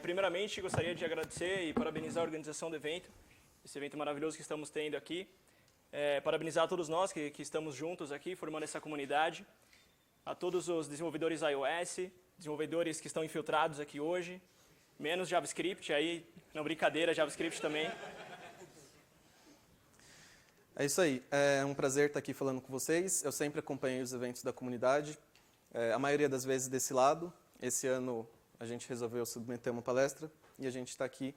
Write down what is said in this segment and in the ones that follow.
Primeiramente, gostaria de agradecer e parabenizar a organização do evento, esse evento maravilhoso que estamos tendo aqui. Parabenizar a todos nós que estamos juntos aqui, formando essa comunidade, a todos os desenvolvedores iOS, desenvolvedores que estão infiltrados aqui hoje, menos JavaScript, aí, não, brincadeira, JavaScript também. É isso aí, é um prazer estar aqui falando com vocês. Eu sempre acompanhei os eventos da comunidade, a maioria das vezes desse lado. Esse ano a gente resolveu submeter uma palestra e a gente está aqui,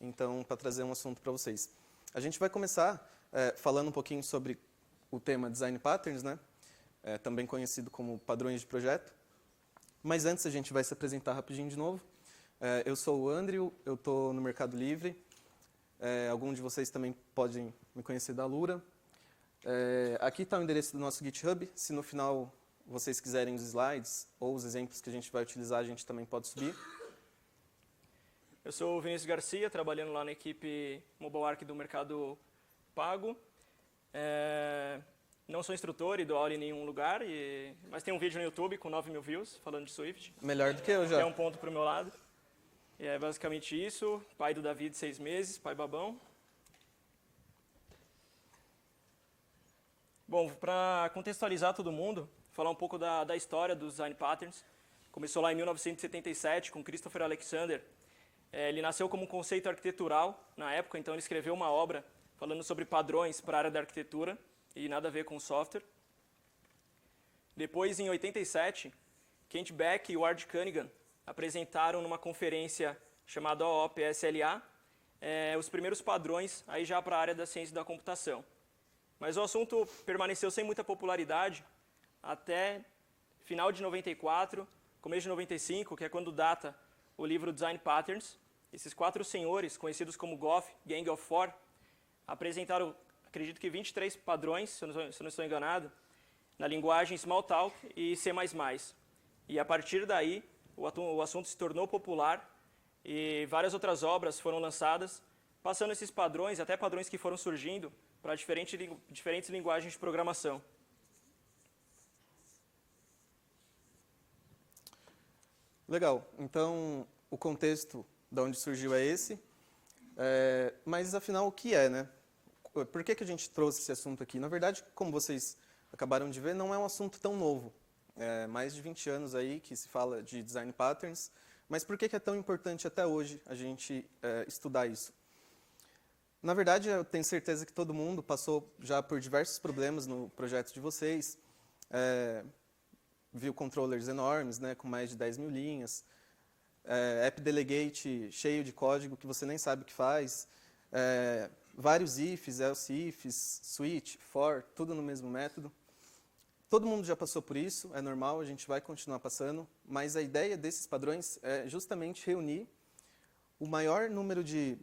então, para trazer um assunto para vocês. A gente vai começar falando um pouquinho sobre o tema Design Patterns, né? Também conhecido como padrões de projeto. Mas antes a gente vai se apresentar rapidinho de novo. Eu sou o Andrew, eu estou no Mercado Livre. Alguns de vocês também podem me conhecer da Lura. Aqui está o endereço do nosso GitHub. Se no final vocês quiserem os slides ou os exemplos que a gente vai utilizar, a gente também pode subir. Eu sou o Vinícius Garcia, trabalhando lá na equipe Mobile Arc do Mercado Pago. Não sou instrutor e dou aula em nenhum lugar, mas tem um vídeo no YouTube com 9.000 views falando de Swift. Melhor do que eu já. Que é um ponto para o meu lado. E é basicamente isso. Pai do Davi de 6 meses, pai babão. Bom, para contextualizar todo mundo, falar um pouco da história dos Design Patterns. Começou lá em 1977 com Christopher Alexander. Ele nasceu como um conceito arquitetural na época, então ele escreveu uma obra falando sobre padrões para a área da arquitetura e nada a ver com software. Depois, em 87, Kent Beck e Ward Cunningham apresentaram numa conferência chamada OOPSLA os primeiros padrões aí já para a área da ciência da computação. Mas o assunto permaneceu sem muita popularidade até final de 94, começo de 95, que é quando data o livro Design Patterns. Esses 4 senhores, conhecidos como Goff, Gang of Four, apresentaram, acredito que 23 padrões, se eu não estou enganado, na linguagem Smalltalk e C++. E a partir daí, o assunto se tornou popular e várias outras obras foram lançadas, passando esses padrões, até padrões que foram surgindo, para diferentes linguagens de programação. Legal. Então, o contexto de onde surgiu é esse. Mas, afinal, o que é, né? Por que a gente trouxe esse assunto aqui? Na verdade, como vocês acabaram de ver, não é um assunto tão novo. Mais de 20 anos aí que se fala de Design Patterns. Mas por que é tão importante até hoje a gente estudar isso? Na verdade, eu tenho certeza que todo mundo passou já por diversos problemas no projeto de vocês. Viu controllers enormes, né, com mais de 10.000 linhas. App Delegate cheio de código que você nem sabe o que faz. Vários ifs, else ifs, switch, for, tudo no mesmo método. Todo mundo já passou por isso, é normal, a gente vai continuar passando, mas a ideia desses padrões é justamente reunir o maior número de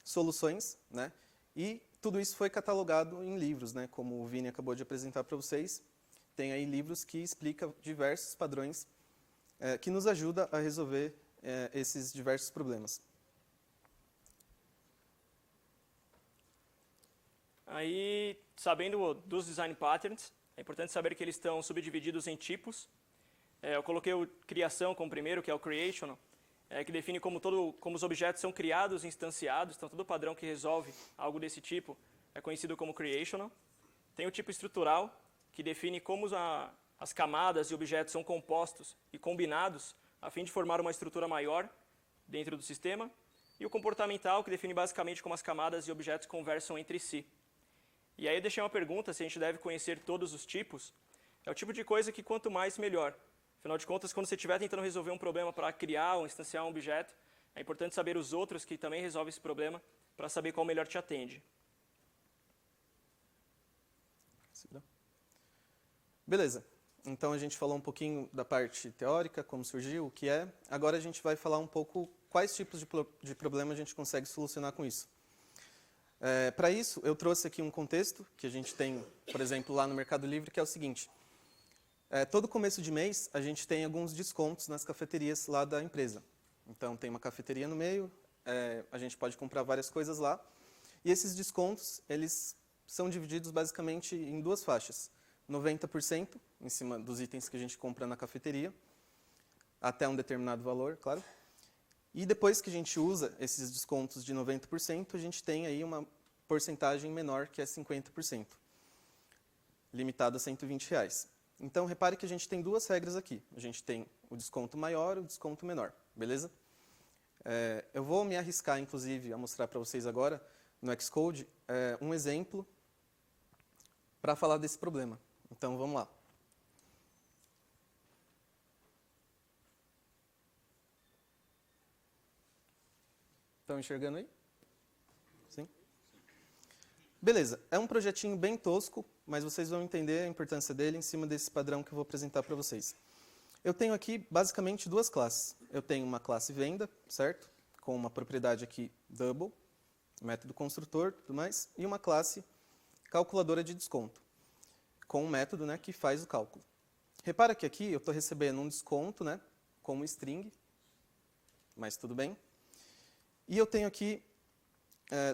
soluções, né? E tudo isso foi catalogado em livros, né? Como o Vini acabou de apresentar para vocês. Tem aí livros que explicam diversos padrões que nos ajudam a resolver esses diversos problemas. Aí, sabendo dos Design Patterns, é importante saber que eles estão subdivididos em tipos. Eu coloquei o criação como primeiro, que é o creational, que define como os objetos são criados e instanciados. Então, todo padrão que resolve algo desse tipo é conhecido como creational. Tem o tipo estrutural, que define como as camadas e objetos são compostos e combinados a fim de formar uma estrutura maior dentro do sistema. E o comportamental, que define basicamente como as camadas e objetos conversam entre si. E aí eu deixei uma pergunta, se a gente deve conhecer todos os tipos. É o tipo de coisa que quanto mais, melhor. Afinal de contas, quando você estiver tentando resolver um problema para criar ou instanciar um objeto, é importante saber os outros que também resolvem esse problema para saber qual melhor te atende. Beleza. Então a gente falou um pouquinho da parte teórica, como surgiu, o que é. Agora a gente vai falar um pouco quais tipos de problema a gente consegue solucionar com isso. Para isso, eu trouxe aqui um contexto que a gente tem, por exemplo, lá no Mercado Livre, que é o seguinte. Todo começo de mês, a gente tem alguns descontos nas cafeterias lá da empresa. Então, tem uma cafeteria no meio, a gente pode comprar várias coisas lá. E esses descontos, eles são divididos basicamente em 2 faixas. 90% em cima dos itens que a gente compra na cafeteria, até um determinado valor, claro. E depois que a gente usa esses descontos de 90%, a gente tem aí uma porcentagem menor, que é 50%, limitado a R$120. Então, repare que a gente tem duas regras aqui. A gente tem o desconto maior e o desconto menor, beleza? Eu vou me arriscar, inclusive, a mostrar para vocês agora, no Xcode, um exemplo para falar desse problema. Então, vamos lá. Estão enxergando aí? Sim? Beleza, é um projetinho bem tosco, mas vocês vão entender a importância dele em cima desse padrão que eu vou apresentar para vocês. Eu tenho aqui, basicamente, duas classes. Eu tenho uma classe venda, certo? Com uma propriedade aqui double, método construtor, tudo mais, e uma classe calculadora de desconto, com um método, né, que faz o cálculo. Repara que aqui eu estou recebendo um desconto, né, como string, mas tudo bem. E eu tenho aqui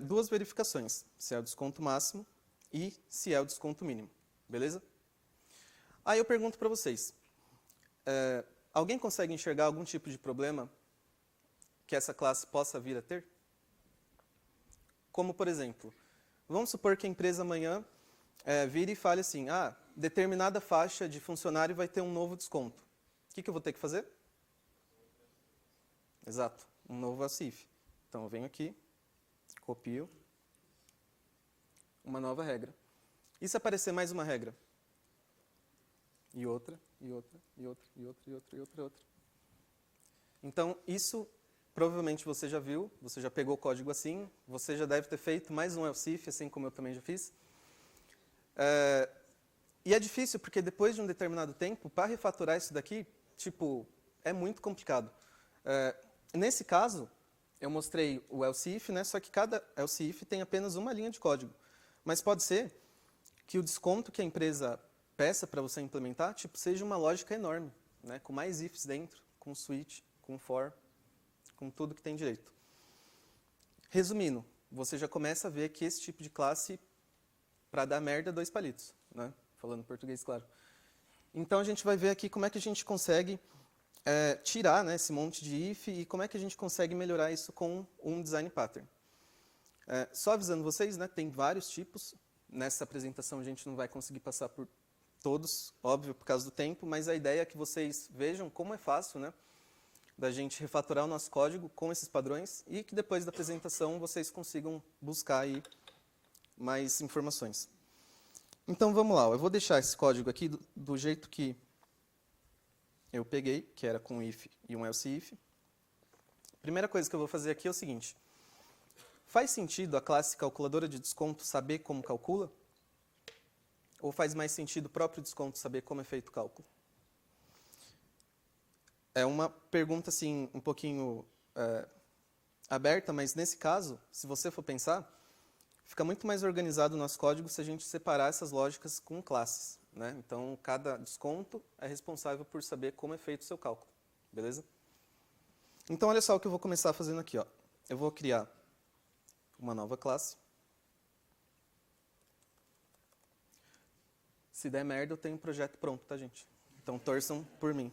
duas verificações, se é o desconto máximo e se é o desconto mínimo, beleza? Aí eu pergunto para vocês, alguém consegue enxergar algum tipo de problema que essa classe possa vir a ter? Como, por exemplo, vamos supor que a empresa amanhã vire e fale assim, determinada faixa de funcionário vai ter um novo desconto. O que eu vou ter que fazer? Exato, um novo ACIF. Então, eu venho aqui, copio uma nova regra. E se aparecer mais uma regra? E outra, e outra, e outra, e outra, e outra, e outra, e outra. Então, isso provavelmente você já viu, você já pegou o código assim, você já deve ter feito mais um else if, assim como eu também já fiz. E é difícil, porque depois de um determinado tempo, para refatorar isso daqui, é muito complicado. Nesse caso, eu mostrei o else if, né? Só que cada else if tem apenas uma linha de código. Mas pode ser que o desconto que a empresa peça para você implementar seja uma lógica enorme, né? Com mais ifs dentro, com switch, com for, com tudo que tem direito. Resumindo, você já começa a ver que esse tipo de classe, para dar merda, 2 palitos, né? Falando português, claro. Então, a gente vai ver aqui como é que a gente consegue tirar, né, esse monte de if e como é que a gente consegue melhorar isso com um design pattern. Só avisando vocês, né, tem vários tipos. Nessa apresentação a gente não vai conseguir passar por todos, óbvio, por causa do tempo, mas a ideia é que vocês vejam como é fácil, né, da gente refatorar o nosso código com esses padrões e que depois da apresentação vocês consigam buscar aí mais informações. Então vamos lá, eu vou deixar esse código aqui do jeito que eu peguei, que era com if e um else if. A primeira coisa que eu vou fazer aqui é o seguinte. Faz sentido a classe calculadora de desconto saber como calcula? Ou faz mais sentido o próprio desconto saber como é feito o cálculo? É uma pergunta, assim, um pouquinho aberta, mas nesse caso, se você for pensar, fica muito mais organizado o nosso código se a gente separar essas lógicas com classes, né? Então, cada desconto é responsável por saber como é feito o seu cálculo, beleza? Então, olha só o que eu vou começar fazendo aqui, ó. Eu vou criar uma nova classe. Se der merda, eu tenho um projeto pronto, tá, gente? Então, torçam por mim.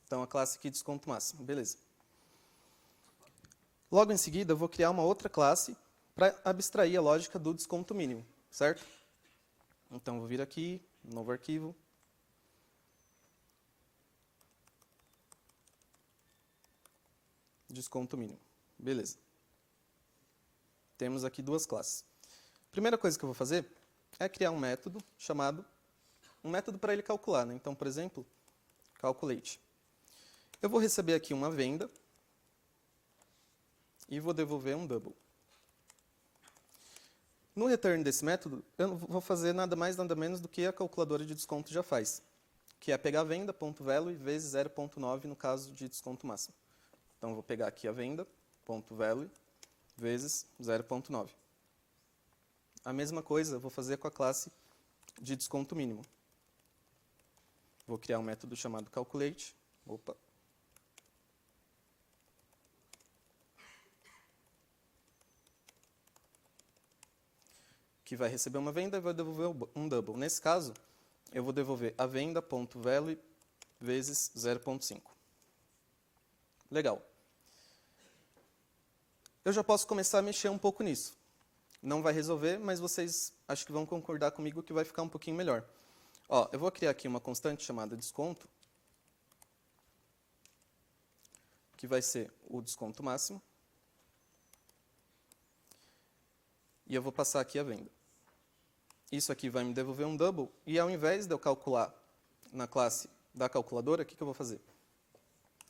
Então, a classe aqui, desconto máximo, beleza. Logo em seguida, eu vou criar uma outra classe para abstrair a lógica do desconto mínimo, certo? Então, vou vir aqui, novo arquivo. Desconto mínimo. Beleza. Temos aqui duas classes. Primeira coisa que eu vou fazer é criar um método chamado... Um método para ele calcular, né? Então, por exemplo, calculate. Eu vou receber aqui uma venda e vou devolver um double. No return desse método, eu não vou fazer nada mais, nada menos do que a calculadora de desconto já faz, que é pegar a venda.value vezes 0.9 no caso de desconto máximo. Então, eu vou pegar aqui a venda.value vezes 0.9. A mesma coisa eu vou fazer com a classe de desconto mínimo. Vou criar um método chamado calculate. Opa. que vai receber uma venda e vai devolver um double. Nesse caso, eu vou devolver a venda.value vezes 0.5. Legal. Eu já posso começar a mexer um pouco nisso. Não vai resolver, mas vocês acho que vão concordar comigo que vai ficar um pouquinho melhor. Ó, eu vou criar aqui uma constante chamada desconto, que vai ser o desconto máximo. E eu vou passar aqui a venda. Isso aqui vai me devolver um double, e ao invés de eu calcular na classe da calculadora, o que eu vou fazer?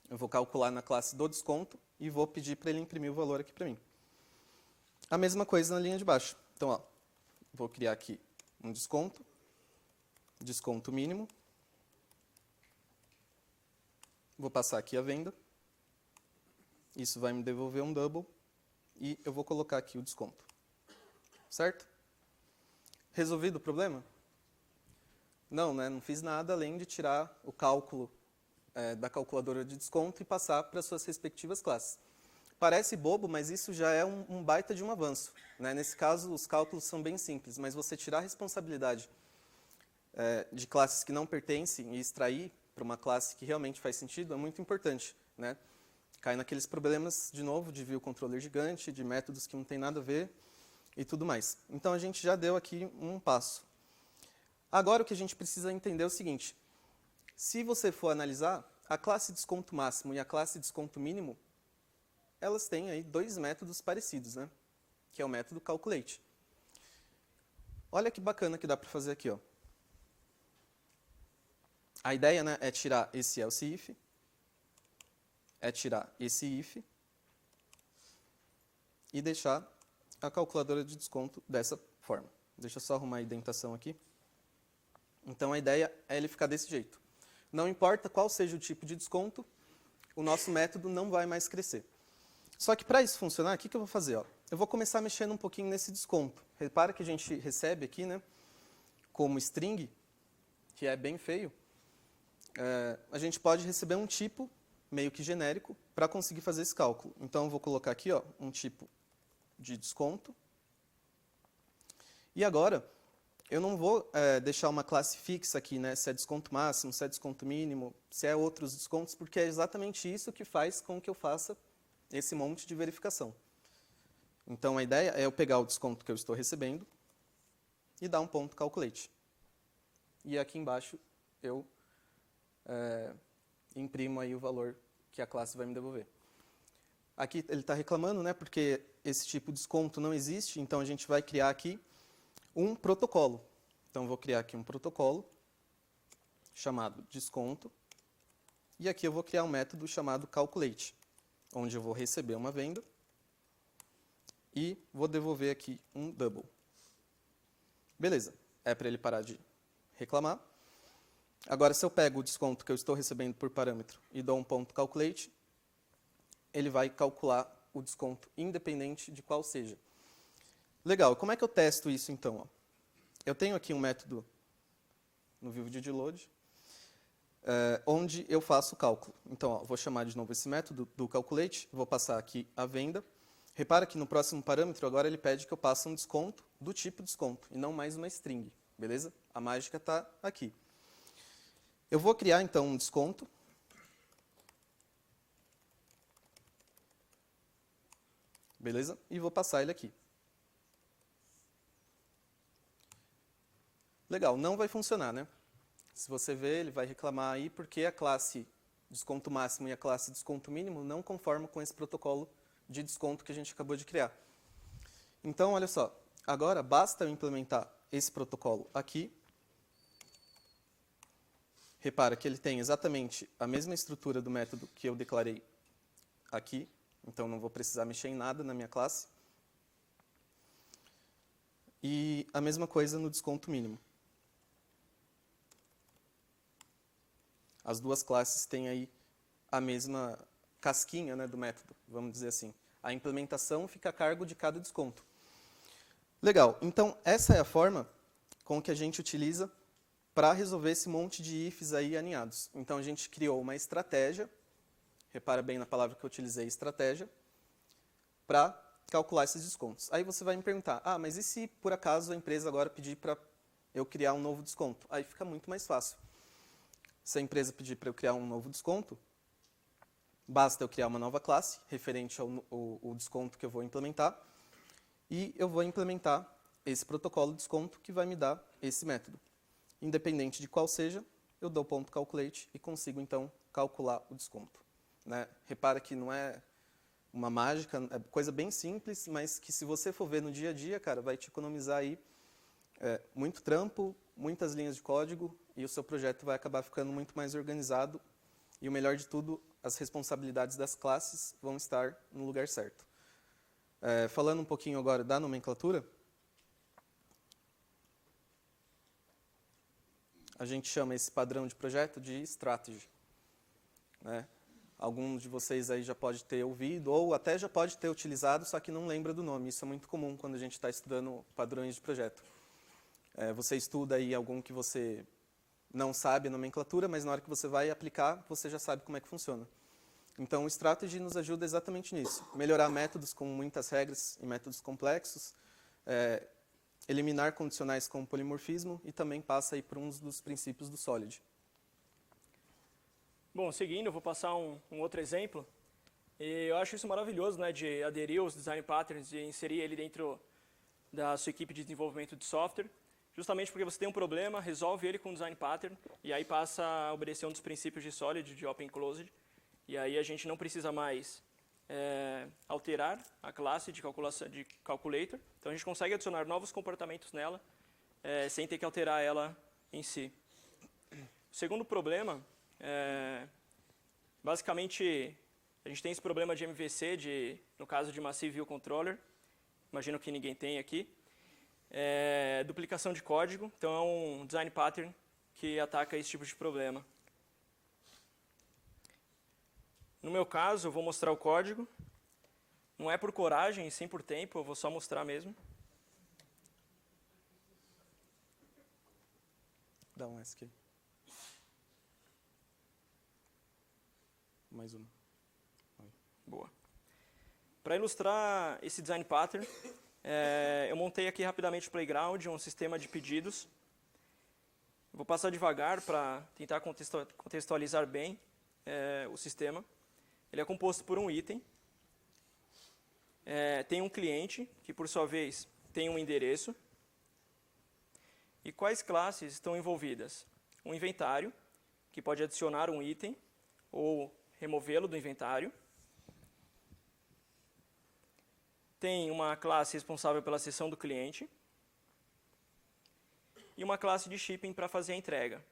Eu vou calcular na classe do desconto e vou pedir para ele imprimir o valor aqui para mim. A mesma coisa na linha de baixo. Então, ó, vou criar aqui um desconto, desconto mínimo, vou passar aqui a venda, isso vai me devolver um double, e eu vou colocar aqui o desconto. Certo? Resolvido o problema? Não, né? Não fiz nada além de tirar o cálculo da calculadora de desconto e passar para suas respectivas classes. Parece bobo, mas isso já é um baita de um avanço, né? Nesse caso, os cálculos são bem simples, mas você tirar a responsabilidade de classes que não pertencem e extrair para uma classe que realmente faz sentido é muito importante, né? Cai naqueles problemas, de novo, de view controller gigante, de métodos que não tem nada a ver e tudo mais. Então, a gente já deu aqui um passo. Agora, o que a gente precisa entender é o seguinte. Se você for analisar, a classe desconto máximo e a classe desconto mínimo, elas têm aí dois métodos parecidos, né? Que é o método calculate. Olha que bacana que dá para fazer aqui, ó. A ideia, né, é tirar esse else if, é tirar esse if e deixar a calculadora de desconto dessa forma. Deixa eu só arrumar a indentação aqui. Então, a ideia é ele ficar desse jeito. Não importa qual seja o tipo de desconto, o nosso método não vai mais crescer. Só que para isso funcionar, o que eu vou fazer? Ó? Eu vou começar mexendo um pouquinho nesse desconto. Repara que a gente recebe aqui, né, como string, que é bem feio, a gente pode receber um tipo meio que genérico para conseguir fazer esse cálculo. Então, eu vou colocar aqui, ó, um tipo de desconto. E agora, eu não vou deixar uma classe fixa aqui, né, se é desconto máximo, se é desconto mínimo, se é outros descontos, porque é exatamente isso que faz com que eu faça esse monte de verificação. Então, a ideia é eu pegar o desconto que eu estou recebendo e dar um ponto calculate. E aqui embaixo eu imprimo aí o valor que a classe vai me devolver. Aqui ele está reclamando, né, porque esse tipo de desconto não existe, então a gente vai criar aqui um protocolo. Então, eu vou criar aqui um protocolo chamado desconto, e aqui eu vou criar um método chamado calculate, onde eu vou receber uma venda e vou devolver aqui um double. Beleza, é para ele parar de reclamar. Agora, se eu pego o desconto que eu estou recebendo por parâmetro e dou um ponto calculate, ele vai calcular o desconto independente de qual seja. Legal, como é que eu testo isso então? Ó? Eu tenho aqui um método no ViewDidLoad, onde eu faço o cálculo. Então, ó, vou chamar de novo esse método do calculate, vou passar aqui a venda. Repara que no próximo parâmetro agora ele pede que eu passe um desconto do tipo desconto, e não mais uma string, beleza? A mágica está aqui. Eu vou criar então um desconto. Beleza? E vou passar ele aqui. Legal, não vai funcionar, né? Se você ver, ele vai reclamar aí porque a classe desconto máximo e a classe desconto mínimo não conformam com esse protocolo de desconto que a gente acabou de criar. Então, olha só, agora basta eu implementar esse protocolo aqui. Repara que ele tem exatamente a mesma estrutura do método que eu declarei aqui, então não vou precisar mexer em nada na minha classe. E a mesma coisa no desconto mínimo. As duas classes têm aí a mesma casquinha, né, do método, vamos dizer assim. A implementação fica a cargo de cada desconto. Legal, então essa é a forma com que a gente utiliza para resolver esse monte de ifs aí aninhados. Então a gente criou uma estratégia, repara bem na palavra que eu utilizei, estratégia, para calcular esses descontos. Aí você vai me perguntar, mas e se por acaso a empresa agora pedir para eu criar um novo desconto? Aí fica muito mais fácil. Se a empresa pedir para eu criar um novo desconto, basta eu criar uma nova classe referente ao desconto que eu vou implementar e eu vou implementar esse protocolo de desconto que vai me dar esse método. Independente de qual seja, eu dou ponto calculate e consigo, então, calcular o desconto. Né? Repara que não é uma mágica, é coisa bem simples, mas que se você for ver no dia a dia, cara, vai te economizar aí muito trampo, muitas linhas de código e o seu projeto vai acabar ficando muito mais organizado e o melhor de tudo, as responsabilidades das classes vão estar no lugar certo. Falando um pouquinho agora da nomenclatura, a gente chama esse padrão de projeto de strategy. Né? Alguns de vocês aí já pode ter ouvido ou até já pode ter utilizado, só que não lembra do nome. Isso é muito comum quando a gente está estudando padrões de projeto. Você estuda aí algum que você não sabe a nomenclatura, mas na hora que você vai aplicar, você já sabe como é que funciona. Então, o strategy nos ajuda exatamente nisso. Melhorar métodos com muitas regras e métodos complexos, eliminar condicionais com polimorfismo e também passa aí por um dos princípios do Solid. Bom, seguindo, eu vou passar um outro exemplo. E eu acho isso maravilhoso, né, de aderir aos design patterns e inserir ele dentro da sua equipe de desenvolvimento de software, justamente porque você tem um problema, resolve ele com o design pattern e aí passa a obedecer um dos princípios de Solid, de Open Closed, e aí a gente não precisa mais alterar a classe de calculator, então a gente consegue adicionar novos comportamentos nela sem ter que alterar ela em si. O segundo problema, basicamente, a gente tem esse problema de MVC, no caso de Massive View Controller, imagino que ninguém tem aqui, duplicação de código, então é um design pattern que ataca esse tipo de problema. No meu caso, eu vou mostrar o código, não é por coragem, sim por tempo, eu vou só mostrar mesmo. Dá um S aqui. Mais uma. Boa. Para ilustrar esse design pattern, eu montei aqui rapidamente o Playground, um sistema de pedidos. Vou passar devagar para tentar contextualizar bem o sistema. Ele é composto por um item, tem um cliente, que por sua vez tem um endereço. E quais classes estão envolvidas? Um inventário, que pode adicionar um item ou removê-lo do inventário. Tem uma classe responsável pela seção do cliente. E uma classe de shipping para fazer a entrega.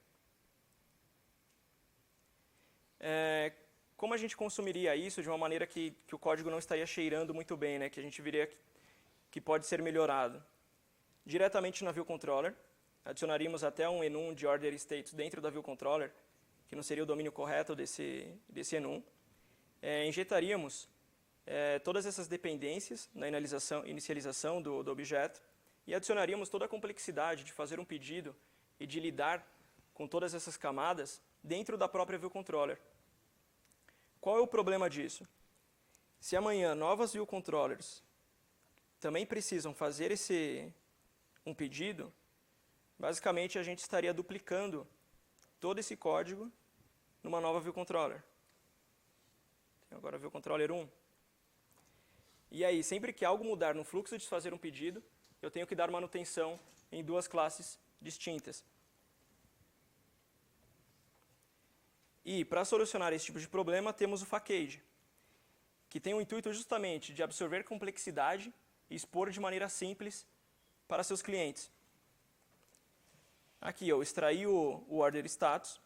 Como a gente consumiria isso de uma maneira que o código não estaria cheirando muito bem, né? Que a gente veria que pode ser melhorado? Diretamente na View Controller, adicionaríamos até um enum de order states dentro da View Controller, que não seria o domínio correto desse enum. Injetaríamos todas essas dependências na inicialização do objeto e adicionaríamos toda a complexidade de fazer um pedido e de lidar com todas essas camadas dentro da própria View Controller. Qual é o problema disso? Se amanhã novas View Controllers também precisam fazer um pedido, basicamente a gente estaria duplicando todo esse código numa nova View Controller. Tem agora a View Controller 1. E aí, sempre que algo mudar no fluxo de fazer um pedido, eu tenho que dar manutenção em duas classes distintas. E, para solucionar esse tipo de problema, temos o Facade, que tem o intuito justamente de absorver complexidade e expor de maneira simples para seus clientes. Aqui eu extraí o order status,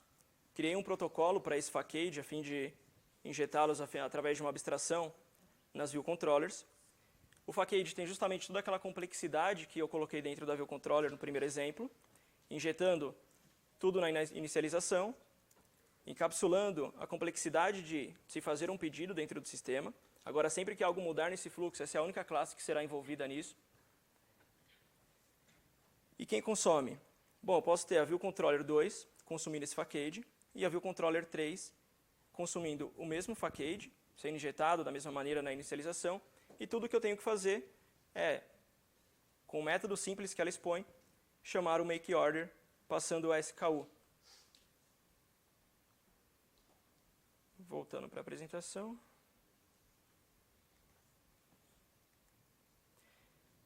criei um protocolo para esse Facade a fim de injetá-los através de uma abstração nas View Controllers. O Facade tem justamente toda aquela complexidade que eu coloquei dentro da View Controller no primeiro exemplo, injetando tudo na inicialização, encapsulando a complexidade de se fazer um pedido dentro do sistema. Agora, sempre que algo mudar nesse fluxo, essa é a única classe que será envolvida nisso. E quem consome? Bom, eu posso ter a View Controller 2 consumindo esse Facade e a View Controller 3 consumindo o mesmo Facade, sendo injetado da mesma maneira na inicialização, e tudo que eu tenho que fazer é, com o método simples que ela expõe, chamar o make order passando o SKU. Voltando para a apresentação.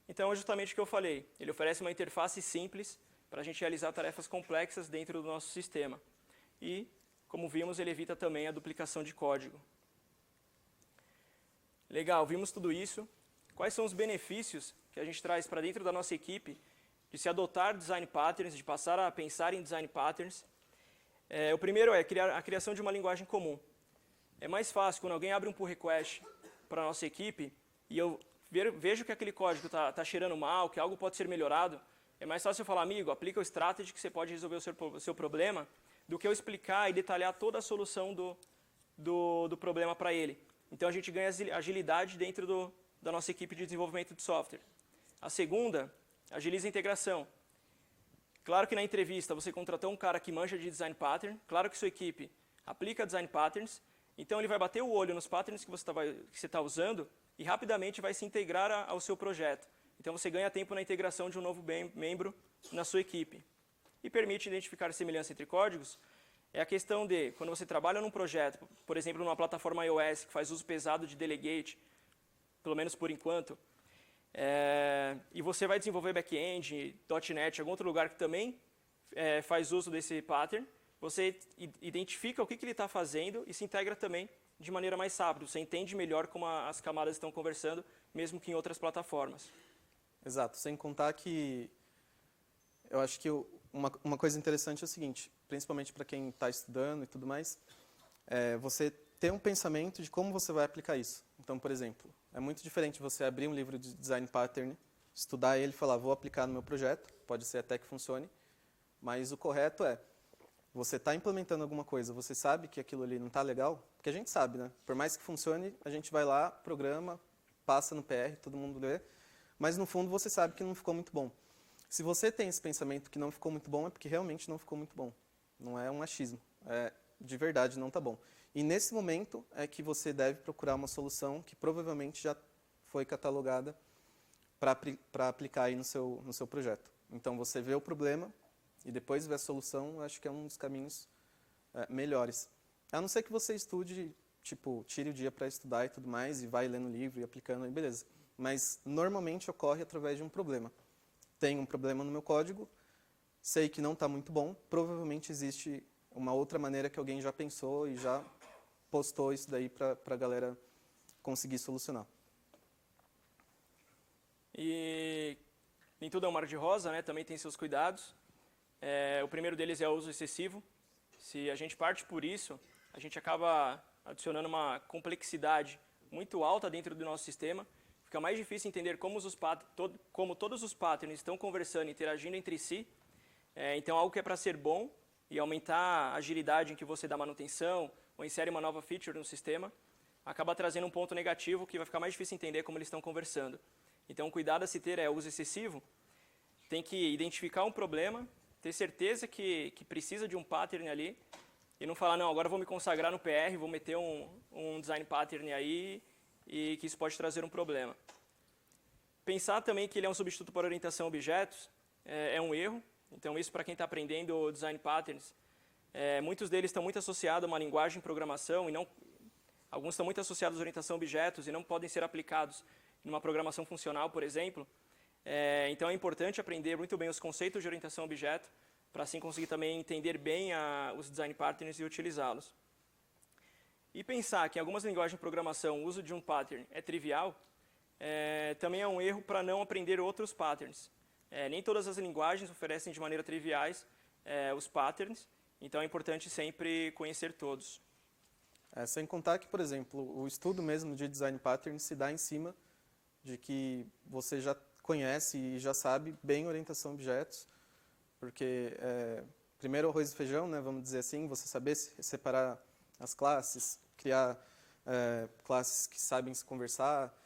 Então, é justamente o que eu falei. Ele oferece uma interface simples para a gente realizar tarefas complexas dentro do nosso sistema. E, como vimos, ele evita também a duplicação de código. Legal, vimos tudo isso. Quais são os benefícios que a gente traz para dentro da nossa equipe de se adotar design patterns, de passar a pensar em design patterns? O primeiro é a criação de uma linguagem comum. É mais fácil quando alguém abre um pull request para a nossa equipe e eu vejo que aquele código está cheirando mal, que algo pode ser melhorado, é mais fácil eu falar, amigo, aplica o strategy que você pode resolver o seu problema, do que eu explicar e detalhar toda a solução do problema para ele. Então, a gente ganha agilidade dentro da nossa equipe de desenvolvimento de software. A segunda, agiliza a integração. Claro que na entrevista você contratou um cara que manja de design pattern, claro que sua equipe aplica design patterns, então ele vai bater o olho nos patterns que você está usando e rapidamente vai se integrar ao seu projeto. Então você ganha tempo na integração de um novo membro na sua equipe. E permite identificar semelhança entre códigos. É a questão de, quando você trabalha num projeto, por exemplo, numa plataforma iOS que faz uso pesado de Delegate, pelo menos por enquanto, e você vai desenvolver back-end, .NET, algum outro lugar que também faz uso desse pattern, você identifica o que ele está fazendo e se integra também de maneira mais rápida. Você entende melhor como as camadas estão conversando, mesmo que em outras plataformas. Exato. Sem contar que eu acho que uma coisa interessante é o seguinte, principalmente para quem está estudando e tudo mais, você ter um pensamento de como você vai aplicar isso. Então, por exemplo, é muito diferente você abrir um livro de design pattern, estudar ele e falar, vou aplicar no meu projeto, pode ser até que funcione, mas o correto é, você está implementando alguma coisa, você sabe que aquilo ali não está legal, porque a gente sabe, né? Por mais que funcione, a gente vai lá, programa, passa no PR, todo mundo lê, mas no fundo você sabe que não ficou muito bom. Se você tem esse pensamento que não ficou muito bom, é porque realmente não ficou muito bom. Não é um achismo, de verdade não está bom. E nesse momento é que você deve procurar uma solução que provavelmente já foi catalogada para aplicar aí no seu projeto. Então você vê o problema e depois vê a solução, acho que é um dos caminhos melhores. A não ser que você estude, tipo, tire o dia para estudar e tudo mais, e vai lendo livro e aplicando, e beleza. Mas normalmente ocorre através de um problema. Tem um problema no meu código, sei que não está muito bom, provavelmente existe uma outra maneira que alguém já pensou e já postou isso daí para a galera conseguir solucionar. E nem tudo é um mar de rosa, né? Também tem seus cuidados. O primeiro deles é o uso excessivo. Se a gente parte por isso, a gente acaba adicionando uma complexidade muito alta dentro do nosso sistema. Fica mais difícil entender como todos os patterns estão conversando, interagindo entre si. Então, algo que é para ser bom e aumentar a agilidade em que você dá manutenção ou insere uma nova feature no sistema, acaba trazendo um ponto negativo que vai ficar mais difícil entender como eles estão conversando. Então, o cuidado a se ter é o uso excessivo. Tem que identificar um problema, ter certeza que precisa de um pattern ali e não falar, não, agora eu vou me consagrar no PR, vou meter um design pattern aí e que isso pode trazer um problema. Pensar também que ele é um substituto para orientação a objetos é um erro. Então, isso para quem está aprendendo design patterns, muitos deles estão muito associados a uma linguagem de programação e alguns estão muito associados à orientação a objetos e não podem ser aplicados numa programação funcional, por exemplo. Então, é importante aprender muito bem os conceitos de orientação a objeto para assim conseguir também entender bem os design patterns e utilizá-los. E pensar que em algumas linguagens de programação o uso de um pattern é trivial, também é um erro para não aprender outros patterns. Nem todas as linguagens oferecem de maneira triviais os patterns, então é importante sempre conhecer todos. Sem contar que, por exemplo, o estudo mesmo de design pattern se dá em cima de que você já conhece e já sabe bem orientação a objetos, porque primeiro arroz e feijão, né, vamos dizer assim, você saber separar as classes, criar classes que sabem se conversar,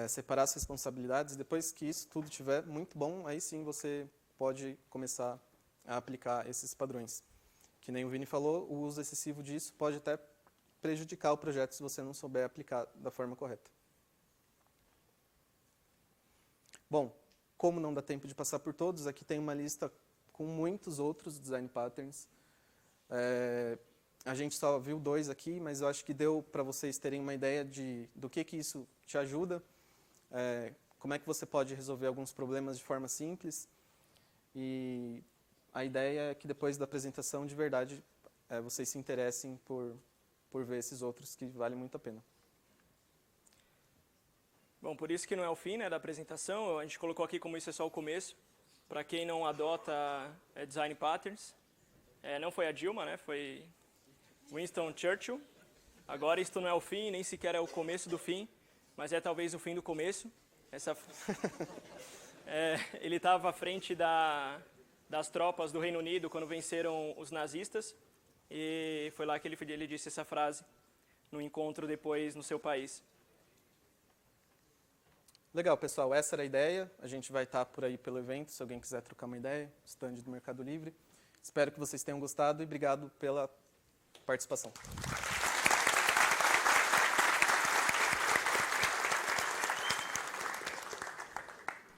separar as responsabilidades. Depois que isso tudo estiver muito bom, aí sim você pode começar a aplicar esses padrões. Que nem o Vini falou, o uso excessivo disso pode até prejudicar o projeto se você não souber aplicar da forma correta. Bom, como não dá tempo de passar por todos, aqui tem uma lista com muitos outros design patterns. A gente só viu 2 aqui, mas eu acho que deu para vocês terem uma ideia do que isso te ajuda, como é que você pode resolver alguns problemas de forma simples. E a ideia é que depois da apresentação, de verdade, vocês se interessem por ver esses outros que valem muito a pena. Bom, por isso que não é o fim, né, da apresentação, a gente colocou aqui como isso é só o começo. Para quem não adota design patterns, não foi a Dilma, né, foi Winston Churchill. Agora isto não é o fim, nem sequer é o começo do fim, mas é talvez o fim do começo. Ele estava à frente das tropas do Reino Unido quando venceram os nazistas, e foi lá que ele disse essa frase no encontro depois no seu país. Legal, pessoal, essa era a ideia. A gente vai estar por aí pelo evento, se alguém quiser trocar uma ideia, stand do Mercado Livre. Espero que vocês tenham gostado e obrigado pela participação.